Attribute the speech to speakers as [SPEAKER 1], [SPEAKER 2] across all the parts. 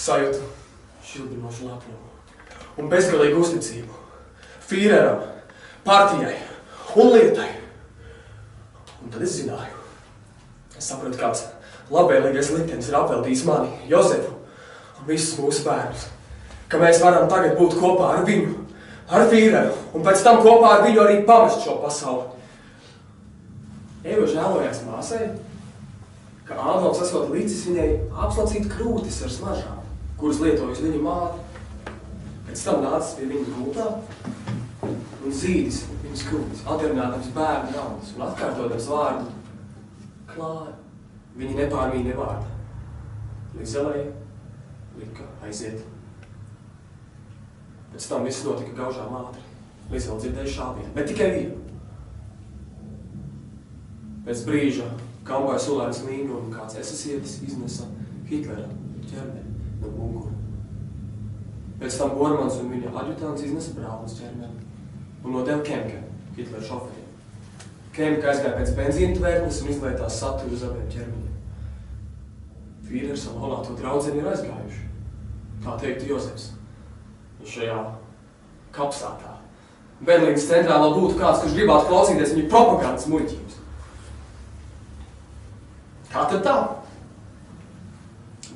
[SPEAKER 1] Sajūtu šildinošu lepnumu un bezgalīgu uzticību Fīreram, partijai un lietai. Un tad es zināju. Es saprotu, kāds labvēlīgais liktenis ir apveltījis mani, Jozefu un visus mūsu bērnus, ka mēs varam tagad būt kopā ar viņu, ar Fīreru, un pēc tam kopā ar viņu arī pamest šo pasauli. Eva žēlojās māsai, ka Ādams esot līdzis viņai apslacīt krūtis ar smaržām, kuras lietojusi viņa māte. Pēc tam nācis pie viņas gultā un zīdis viņas krūtis, atjaunādams bērnu naudas un atkārtodams vārdu Klāra. Viņi nepārmīja vārdu. Lizelai lika aiziet. Pēc tam viss notika gaužām ātri. Lizela dzirdēja šāvienu, bet tikai vienu. Pēc brīža kamboja sulēns līgu un kāds esasietis iznesa Hitlera ķermeni no bunkura. Pēc tam Bormans un viņa aģutants iznesa Braunas ķermeni un nodeva Kemke, Hitlera šoferiem. Kemke aizgāja pēc benzīna tvērtnes un izlietās saturu uz abiem ķermeņiem. Fīrers un olāto draudzeni ir aizgājuši, kā teiktu Jozefs. Viņš šajā kapsātā. Berlīnas centrā vēl būtu kāds, kurš gribētu klausīties viņu propagandas muļķības. Kā tad tā?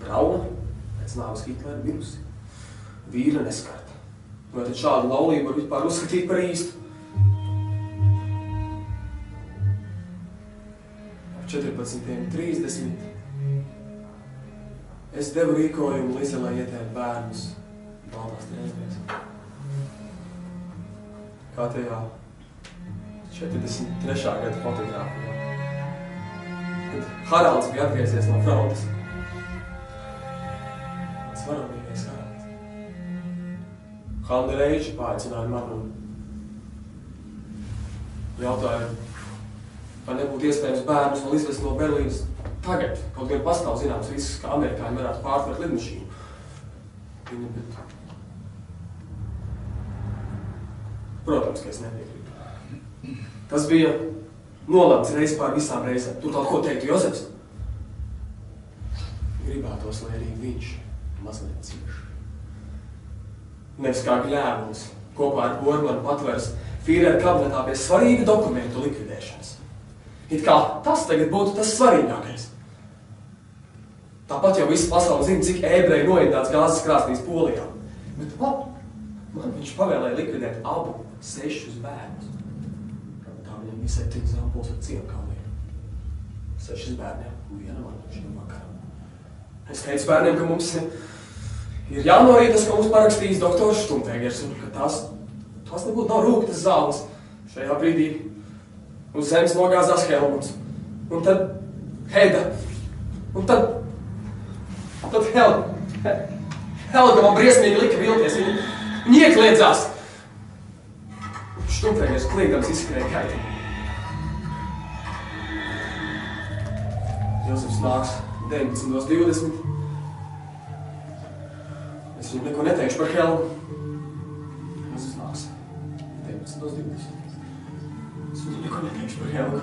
[SPEAKER 1] Brauna pēc nāves Hitlera mirusi. Vīra neskarta. Vai tad šādu laulību var vispār uzskatīt par īstu? Ap 14:30 es devu rīkojumu Lizelai ietēt bērnus baltās trēzēs. Kā tajā 43. gada fotogrāfijā. Kad Haralds bija atgriezies no frontes. Mans varonīgais Haralds. Halda Reiča paaicināja mani un jautāja, vai nebūtu iespējams bērnus vēl izvest no Berlīnas tagad, kaut gan pastāv zināms risks, ka amerikāņi varētu pārtvert lidmašīnu. Viņa, bet... Protams, ka es nepiekrītu. Tas bija nolemts reiz pār visām reizēm. Tur kaut ko teiktu Jozefs. Gribētos, lai arī viņš mazliet cieši. Nevis kā gļēvulis kopā ar Bormanu patvers Fīrera kabinetā pie svarīgu dokumentu likvidēšanas. It kā tas tagad būtu tas svarīgākais. Tāpat jau visa pasaule zina, cik ebreji noindāts gāzes krāsnīs Polijā. Bet man viņš pavēlēja likvidēt abu 6 bērnus. Tā viņam bija 7 zampuls ar ciemkalniem. 6 bērniem un viena man šim vakaram. Es teicu bērniem, ka mums ir jānorītas, ka mums parakstījis doktors Štumfegers un ka tās nebūtu nav rūktas zāles. Šajā brīdī uz zemes nogāzās Helmuts. Un tad Heda. Un tad Helga man briesmīgi lika vilties. Viņa iekliedzās. Štumfegers kliegdams izskrēja kaitī. Jozefs nāks 19:20. Es viņam neko neteikšu par Helgu. Jozefs nāks 19:20. Es viņam neko neteikšu par Helgu.